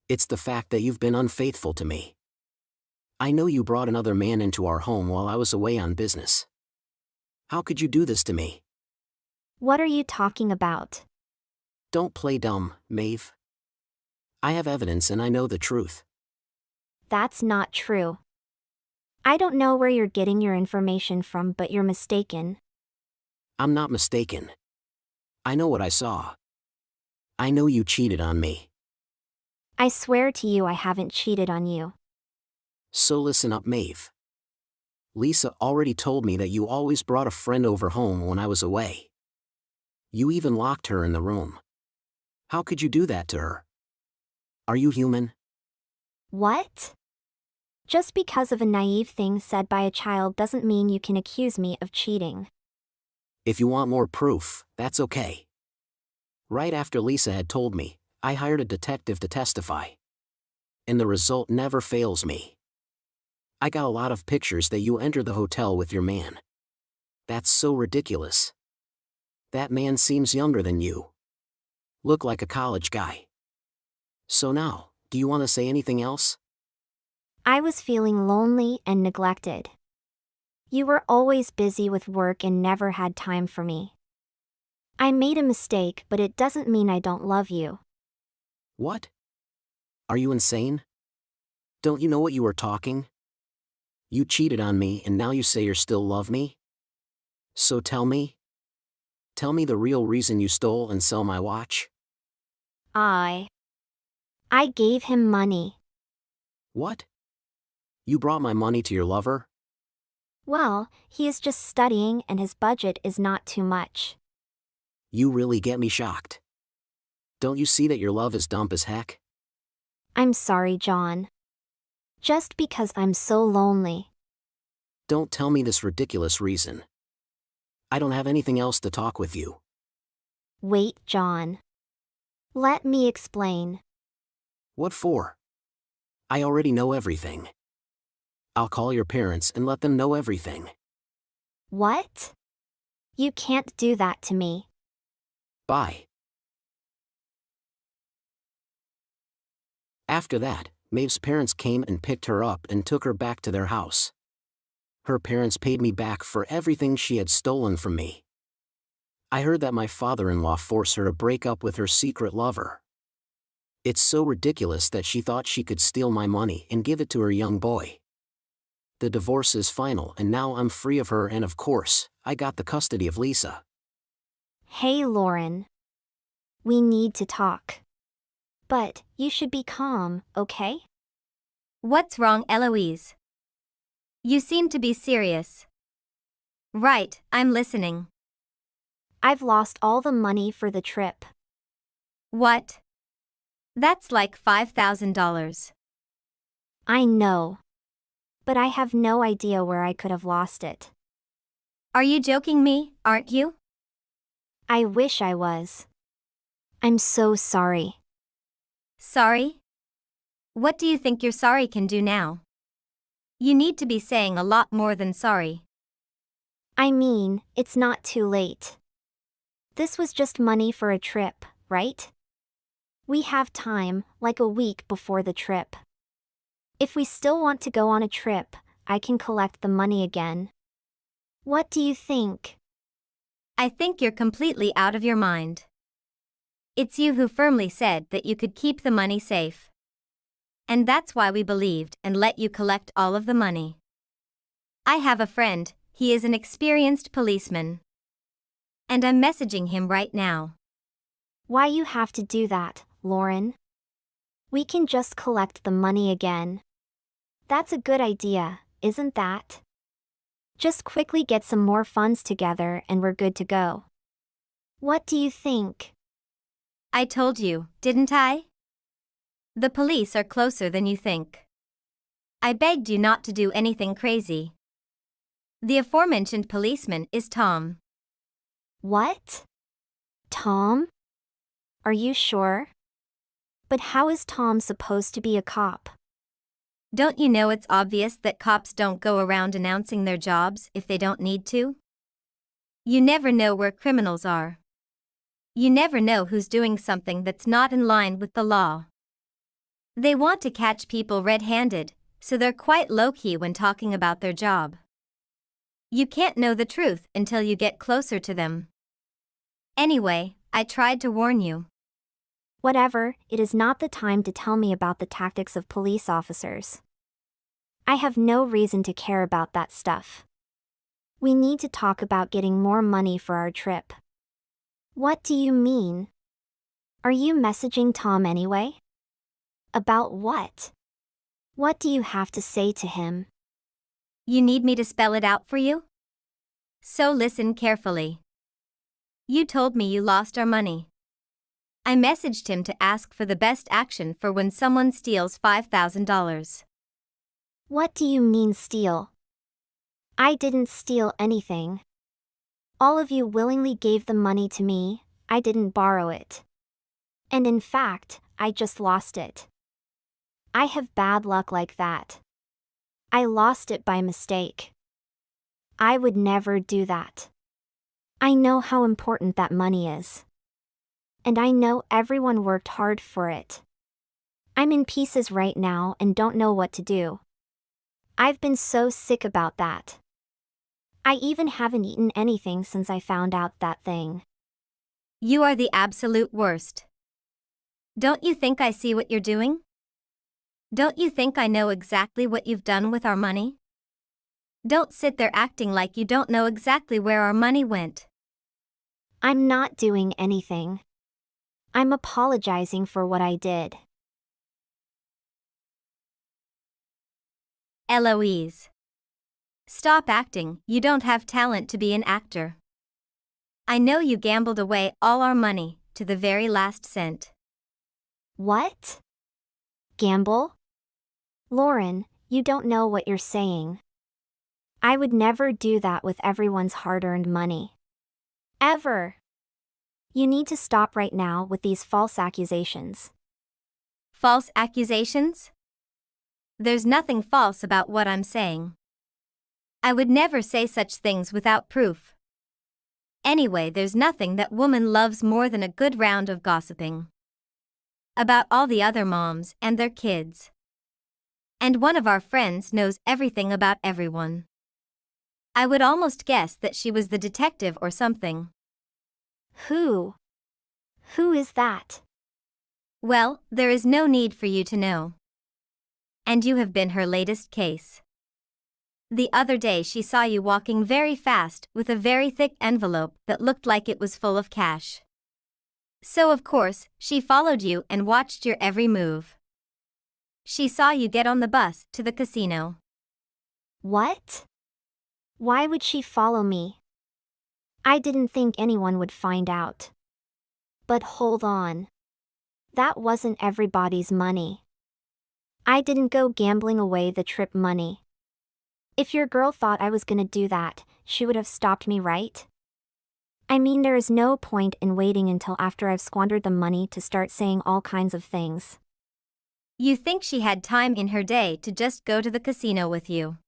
It's the fact that you've been unfaithful to me. I know you brought another man into our home while I was away on business. How could you do this to me? What are you talking about? Don't play dumb, Maeve. I have evidence and I know the truth. That's not true. I don't know where you're getting your information from, but you're mistaken. I'm not mistaken. I know what I saw. I know you cheated on me. I swear to you I haven't cheated on you. So listen up, Maeve. Lisa already told me that you always brought a friend over home when I was away. You even locked her in the room. How could you do that to her? Are you human? What? Just because of a naive thing said by a child doesn't mean you can accuse me of cheating. If you want more proof, that's okay. Right after Lisa had told me, I hired a detective to testify. And the result never fails me. I got a lot of pictures that you entered the hotel with your man. That's so ridiculous. That man seems younger than you. Look like a college guy. So now, do you want to say anything else? I was feeling lonely and neglected. You were always busy with work and never had time for me. I made a mistake, but it doesn't mean I don't love you. What? Are you insane? Don't you know what you are talking? You cheated on me and now you say you still love me? So tell me. Tell me the real reason you stole and sell my watch. I gave him money. What? You brought my money to your lover? Well, he is just studying and his budget is not too much. You really get me shocked. Don't you see that your love is dumb as heck? I'm sorry, John. Just because I'm so lonely. Don't tell me this ridiculous reason. I don't have anything else to talk with you. Wait, John. Let me explain. What for? I already know everything. I'll call your parents and let them know everything. What? You can't do that to me. Bye. After that, Maeve's parents came and picked her up and took her back to their house. Her parents paid me back for everything she had stolen from me. I heard that my father-in-law forced her to break up with her secret lover. It's so ridiculous that she thought she could steal my money and give it to her young boy. The divorce is final and now I'm free of her and of course, I got the custody of Lisa. Hey, Lauren. We need to talk. But you should be calm, okay? What's wrong, Eloise? You seem to be serious. Right, I'm listening. I've lost all the money for the trip. What? That's like $5,000. I know. But I have no idea where I could have lost it. Are you joking me, aren't you? I wish I was. I'm so sorry. Sorry? What do you think your sorry can do now? You need to be saying a lot more than sorry. I mean, it's not too late. This was just money for a trip, right? We have time, like a week before the trip. If we still want to go on a trip, I can collect the money again. What do you think? I think you're completely out of your mind. It's you who firmly said that you could keep the money safe. And that's why we believed and let you collect all of the money. I have a friend, he is an experienced policeman. And I'm messaging him right now. Why you have to do that, Lauren? We can just collect the money again. That's a good idea, isn't that? Just quickly get some more funds together and we're good to go. What do you think? I told you, didn't I? The police are closer than you think. I begged you not to do anything crazy. The aforementioned policeman is Tom. What? Tom? Are you sure? But how is Tom supposed to be a cop? Don't you know it's obvious that cops don't go around announcing their jobs if they don't need to? You never know where criminals are. You never know who's doing something that's not in line with the law. They want to catch people red-handed, so they're quite low-key when talking about their job. You can't know the truth until you get closer to them. Anyway, I tried to warn you. Whatever, it is not the time to tell me about the tactics of police officers. I have no reason to care about that stuff. We need to talk about getting more money for our trip. What do you mean? Are you messaging Tom anyway? About what? What do you have to say to him? You need me to spell it out for you? So listen carefully. You told me you lost our money. I messaged him to ask for the best action for when someone steals $5,000. What do you mean steal? I didn't steal anything. All of you willingly gave the money to me, I didn't borrow it. And in fact, I just lost it. I have bad luck like that. I lost it by mistake. I would never do that. I know how important that money is. And I know everyone worked hard for it. I'm in pieces right now and don't know what to do. I've been so sick about that. I even haven't eaten anything since I found out that thing. You are the absolute worst. Don't you think I see what you're doing? Don't you think I know exactly what you've done with our money? Don't sit there acting like you don't know exactly where our money went. I'm not doing anything. I'm apologizing for what I did. Eloise. Stop acting, you don't have talent to be an actor. I know you gambled away all our money, to the very last cent. What? Gamble? Lauren, you don't know what you're saying. I would never do that with everyone's hard-earned money. Ever. You need to stop right now with these false accusations. False accusations? There's nothing false about what I'm saying. I would never say such things without proof. Anyway, there's nothing that woman loves more than a good round of gossiping. About all the other moms and their kids. And one of our friends knows everything about everyone. I would almost guess that she was the detective or something. Who? Who is that? Well, there is no need for you to know. And you have been her latest case. The other day she saw you walking very fast with a very thick envelope that looked like it was full of cash. So of course, she followed you and watched your every move. She saw you get on the bus to the casino. What? Why would she follow me? I didn't think anyone would find out. But hold on. That wasn't everybody's money. I didn't go gambling away the trip money. If your girl thought I was gonna do that, she would have stopped me, right? I mean, there is no point in waiting until after I've squandered the money to start saying all kinds of things. You think she had time in her day to just go to the casino with you.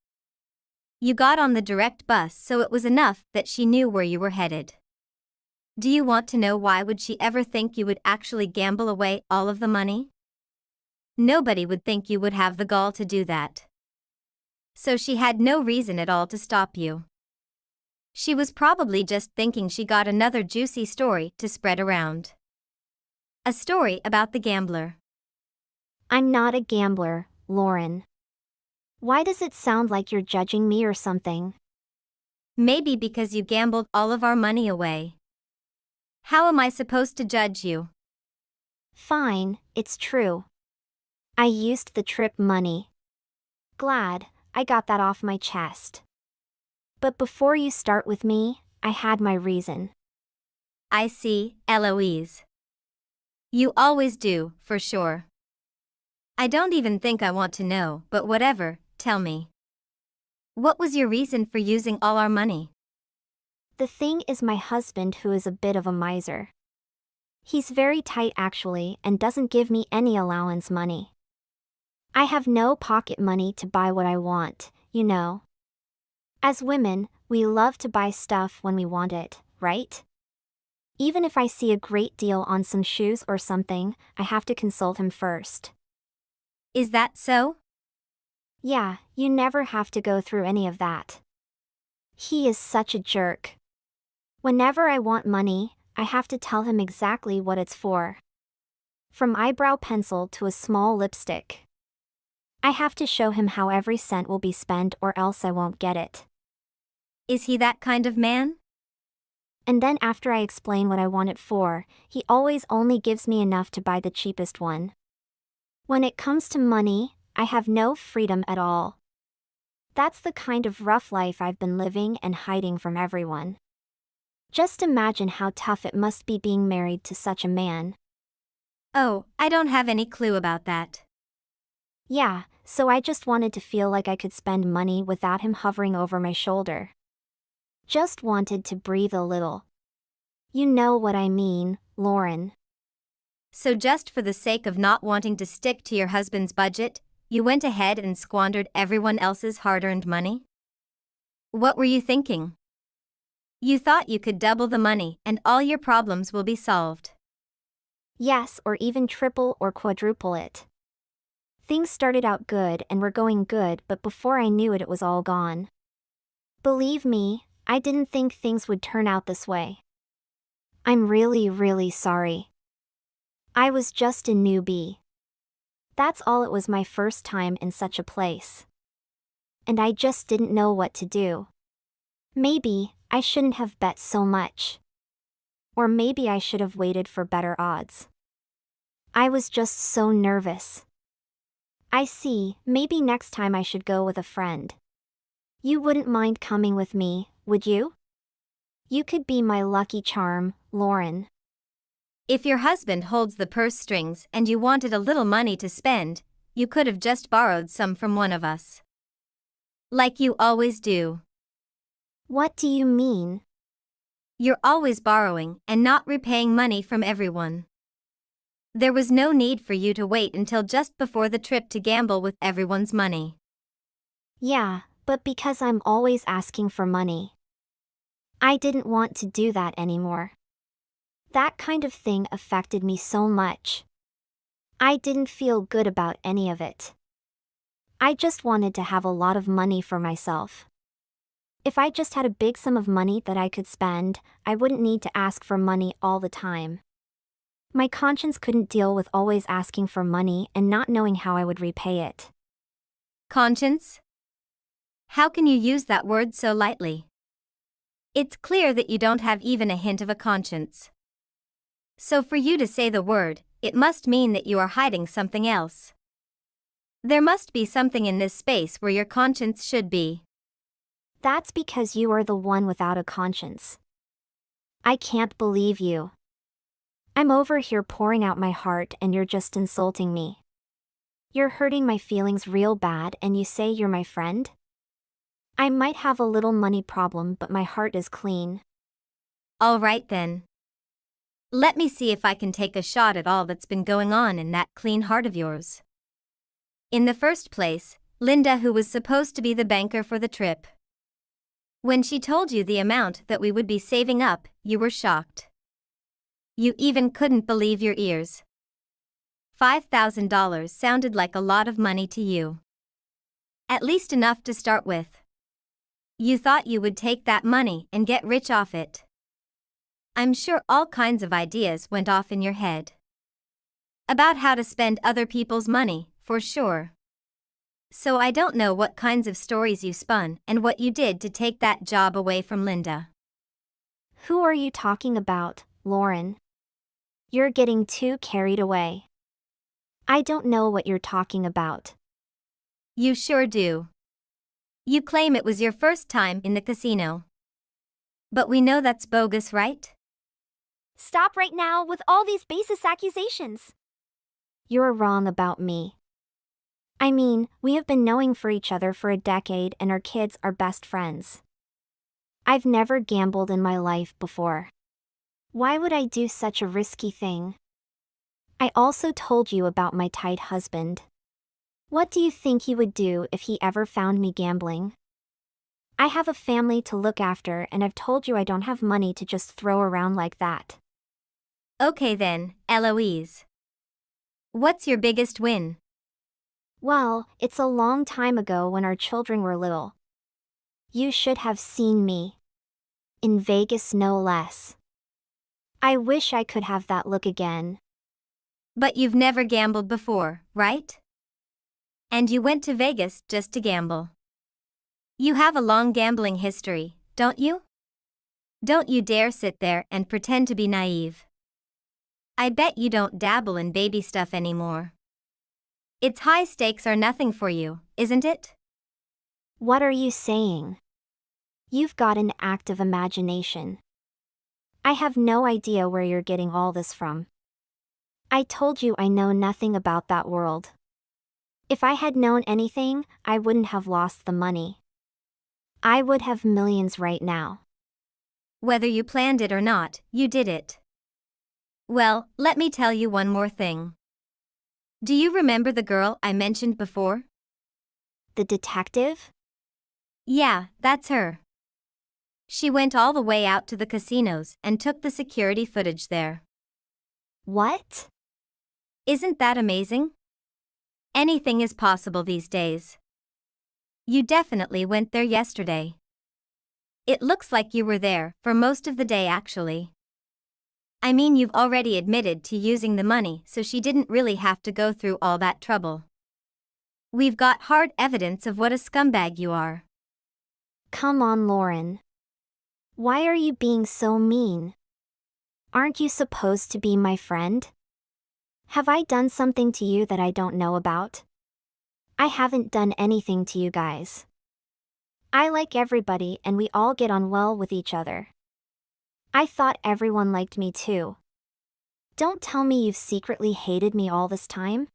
You got on the direct bus, so it was enough that she knew where you were headed. Do you want to know why would she ever think you would actually gamble away all of the money? Nobody would think you would have the gall to do that. So she had no reason at all to stop you. She was probably just thinking she got another juicy story to spread around. A story about the gambler. I'm not a gambler, Lauren. Why does it sound like you're judging me or something? Maybe because you gambled all of our money away. How am I supposed to judge you? Fine, it's true. I used the trip money. Glad I got that off my chest. But before you start with me, I had my reason. I see, Eloise. You always do, for sure. I don't even think I want to know, but whatever, tell me. What was your reason for using all our money? The thing is, my husband, who is a bit of a miser. He's very tight actually and doesn't give me any allowance money. I have no pocket money to buy what I want, you know. As women, we love to buy stuff when we want it, right? Even if I see a great deal on some shoes or something, I have to consult him first. Is that so? Yeah, you never have to go through any of that. He is such a jerk. Whenever I want money, I have to tell him exactly what it's for. From eyebrow pencil to a small lipstick. I have to show him how every cent will be spent or else I won't get it. Is he that kind of man? And then after I explain what I want it for, he always only gives me enough to buy the cheapest one. When it comes to money, I have no freedom at all. That's the kind of rough life I've been living and hiding from everyone. Just imagine how tough it must be being married to such a man. Oh, I don't have any clue about that. Yeah, so I just wanted to feel like I could spend money without him hovering over my shoulder. Just wanted to breathe a little. You know what I mean, Lauren. So just for the sake of not wanting to stick to your husband's budget, you went ahead and squandered everyone else's hard-earned money? What were you thinking? You thought you could double the money and all your problems will be solved. Yes, or even triple or quadruple it. Things started out good and were going good, but before I knew it, it was all gone. Believe me, I didn't think things would turn out this way. I'm really sorry. I was just a newbie. That's all. It was my first time in such a place. And I just didn't know what to do. Maybe I shouldn't have bet so much. Or maybe I should have waited for better odds. I was just so nervous. I see, maybe next time I should go with a friend. You wouldn't mind coming with me, would you? You could be my lucky charm, Lauren. If your husband holds the purse strings and you wanted a little money to spend, you could have just borrowed some from one of us. Like you always do. What do you mean? You're always borrowing and not repaying money from everyone. There was no need for you to wait until just before the trip to gamble with everyone's money. Yeah, but because I'm always asking for money. I didn't want to do that anymore. That kind of thing affected me so much. I didn't feel good about any of it. I just wanted to have a lot of money for myself. If I just had a big sum of money that I could spend, I wouldn't need to ask for money all the time. My conscience couldn't deal with always asking for money and not knowing how I would repay it. Conscience? How can you use that word so lightly? It's clear that you don't have even a hint of a conscience. So for you to say the word, it must mean that you are hiding something else. There must be something in this space where your conscience should be. That's because you are the one without a conscience. I can't believe you. I'm over here pouring out my heart and you're just insulting me. You're hurting my feelings real bad and you say you're my friend? I might have a little money problem, but my heart is clean. All right then. Let me see if I can take a shot at all that's been going on in that clean heart of yours. In the first place, Linda, who was supposed to be the banker for the trip. When she told you the amount that we would be saving up, you were shocked. You even couldn't believe your ears. $5,000 sounded like a lot of money to you. At least enough to start with. You thought you would take that money and get rich off it. I'm sure all kinds of ideas went off in your head. About how to spend other people's money, for sure. So I don't know what kinds of stories you spun and what you did to take that job away from Linda. Who are you talking about, Lauren? You're getting too carried away. I don't know what you're talking about. You sure do. You claim it was your first time in the casino. But we know that's bogus, right? Stop right now with all these baseless accusations. You're wrong about me. I mean, we have been knowing for each other for a decade and our kids are best friends. I've never gambled in my life before. Why would I do such a risky thing? I also told you about my tight husband. What do you think he would do if he ever found me gambling? I have a family to look after and I've told you I don't have money to just throw around like that. Okay then, Eloise. What's your biggest win? Well, it's a long time ago when our children were little. You should have seen me. In Vegas, no less. I wish I could have that look again. But you've never gambled before, right? And you went to Vegas just to gamble. You have a long gambling history, don't you? Don't you dare sit there and pretend to be naive. I bet you don't dabble in baby stuff anymore. It's high stakes or nothing for you, isn't it? What are you saying? You've got an active imagination. I have no idea where you're getting all this from. I told you I know nothing about that world. If I had known anything, I wouldn't have lost the money. I would have millions right now. Whether you planned it or not, you did it. Well, let me tell you one more thing. Do you remember the girl I mentioned before? The detective? Yeah, that's her. She went all the way out to the casinos and took the security footage there. What? Isn't that amazing? Anything is possible these days. You definitely went there yesterday. It looks like you were there for most of the day actually. I mean, you've already admitted to using the money, so she didn't really have to go through all that trouble. We've got hard evidence of what a scumbag you are. Come on, Lauren. Why are you being so mean? Aren't you supposed to be my friend? Have I done something to you that I don't know about? I haven't done anything to you guys. I like everybody and we all get on well with each other. I thought everyone liked me too. Don't tell me you've secretly hated me all this time.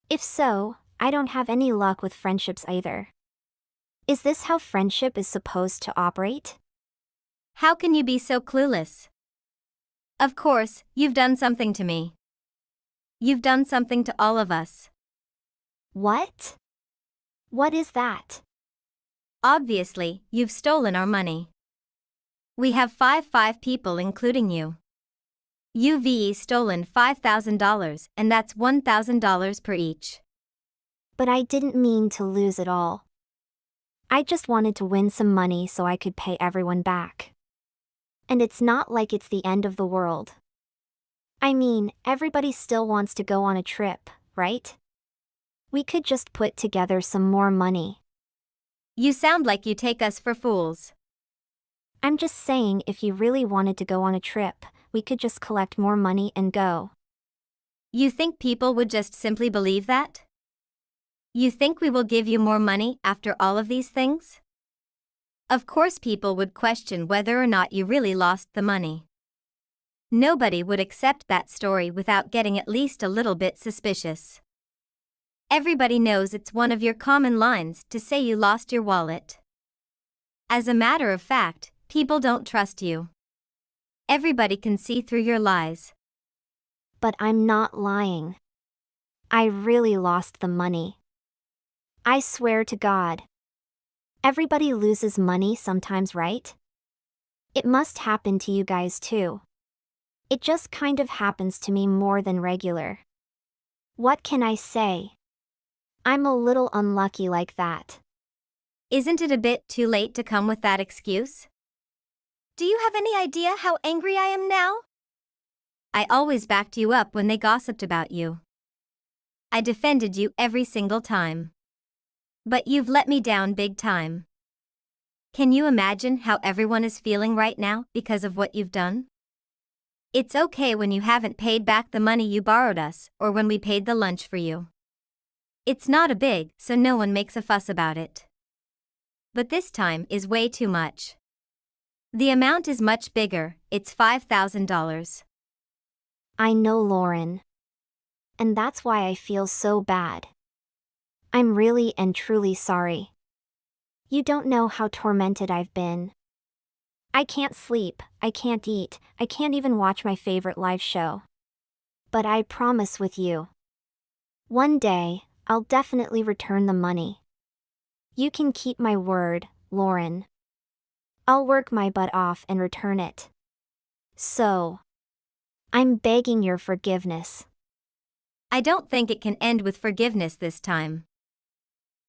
If so, I don't have any luck with friendships either. Is this how friendship is supposed to operate? How can you be so clueless? Of course, you've done something to me. You've done something to all of us. What? What is that? Obviously, you've stolen our money. We have five people including you. You've stolen $5,000 and that's $1,000 per each. But I didn't mean to lose it all. I just wanted to win some money so I could pay everyone back. And it's not like it's the end of the world. I mean, everybody still wants to go on a trip, right? We could just put together some more money. You sound like you take us for fools. I'm just saying, if you really wanted to go on a trip, we could just collect more money and go. You think people would just simply believe that? You think we will give you more money after all of these things? Of course people would question whether or not you really lost the money. Nobody would accept that story without getting at least a little bit suspicious. Everybody knows it's one of your common lines to say you lost your wallet. As a matter of fact, people don't trust you. Everybody can see through your lies. But I'm not lying. I really lost the money. I swear to God. Everybody loses money sometimes, right? It must happen to you guys too. It just kind of happens to me more than regular. What can I say? I'm a little unlucky like that. Isn't it a bit too late to come with that excuse? Do you have any idea how angry I am now? I always backed you up when they gossiped about you. I defended you every single time. But you've let me down big time. Can you imagine how everyone is feeling right now because of what you've done? It's okay when you haven't paid back the money you borrowed us or when we paid the lunch for you. It's not a big, so no one makes a fuss about it. But this time is way too much. The amount is much bigger, it's $5,000. I know, Lauren. And that's why I feel so bad. I'm really and truly sorry. You don't know how tormented I've been. I can't sleep, I can't eat, I can't even watch my favorite live show. But I promise with you. One day, I'll definitely return the money. You can keep my word, Lauren. I'll work my butt off and return it. So, I'm begging your forgiveness. I don't think it can end with forgiveness this time.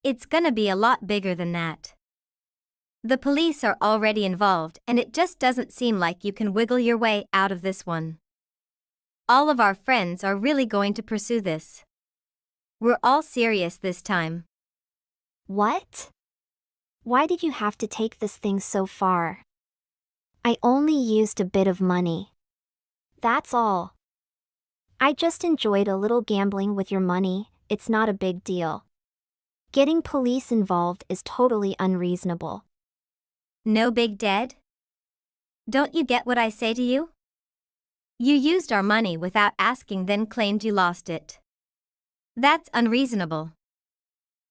It's gonna be a lot bigger than that. The police are already involved and it just doesn't seem like you can wiggle your way out of this one. All of our friends are really going to pursue this. We're all serious this time. What? Why did you have to take this thing so far? I only used a bit of money. That's all. I just enjoyed a little gambling with your money, it's not a big deal. Getting police involved is totally unreasonable. No big dead? Don't you get what I say to you? You used our money without asking, then claimed you lost it. That's unreasonable.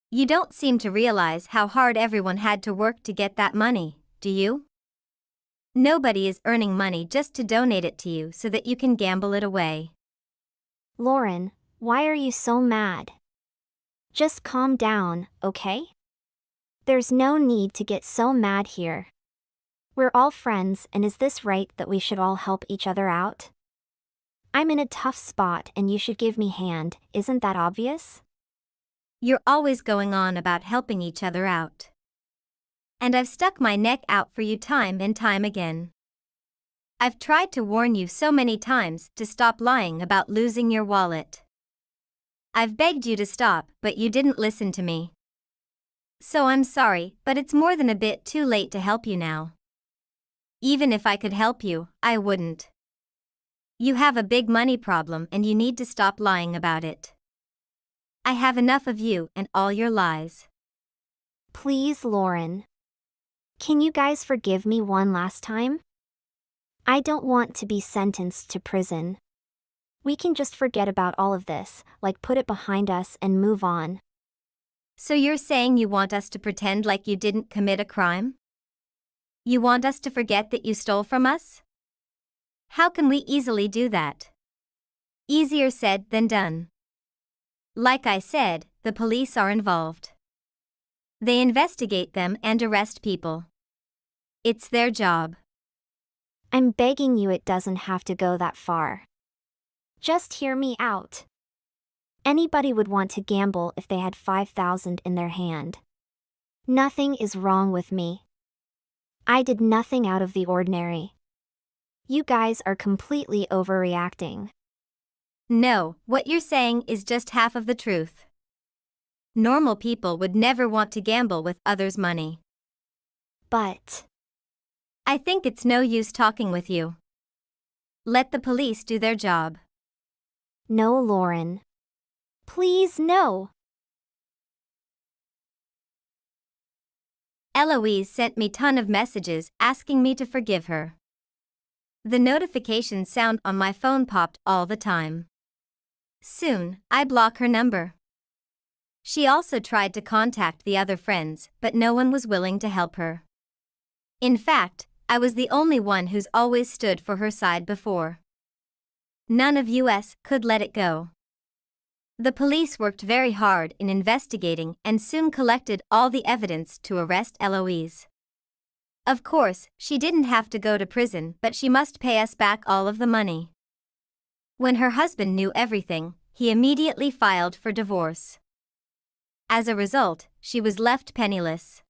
You don't seem to realize how hard everyone had to work to get that money, do you? Nobody is earning money just to donate it to you so that you can gamble it away. Lauren, why are you so mad? Just calm down, okay? There's no need to get so mad here. We're all friends, and is this right that we should all help each other out? I'm in a tough spot and you should give me a hand, isn't that obvious? You're always going on about helping each other out. And I've stuck my neck out for you time and time again. I've tried to warn you so many times to stop lying about losing your wallet. I've begged you to stop, but you didn't listen to me. So I'm sorry, but it's more than a bit too late to help you now. Even if I could help you, I wouldn't. You have a big money problem and you need to stop lying about it. I have enough of you and all your lies. Please, Lauren. Can you guys forgive me one last time? I don't want to be sentenced to prison. We can just forget about all of this, like put it behind us and move on. So you're saying you want us to pretend like you didn't commit a crime? You want us to forget that you stole from us? How can we easily do that? Easier said than done. Like I said, the police are involved. They investigate them and arrest people. It's their job. I'm begging you, it doesn't have to go that far. Just hear me out. Anybody would want to gamble if they had 5,000 in their hand. Nothing is wrong with me. I did nothing out of the ordinary. You guys are completely overreacting. No, what you're saying is just half of the truth. Normal people would never want to gamble with others' money. But I think it's no use talking with you. Let the police do their job. no, Lauren. Please, no. Eloise sent me ton of messages asking me to forgive her. The notification sound on my phone popped all the time. Soon, I block her number. She also tried to contact the other friends, but no one was willing to help her. In fact, I was the only one who's always stood for her side before. None of us could let it go. The police worked very hard in investigating and soon collected all the evidence to arrest Eloise. Of course, she didn't have to go to prison, but she must pay us back all of the money. When her husband knew everything, he immediately filed for divorce. As a result, she was left penniless.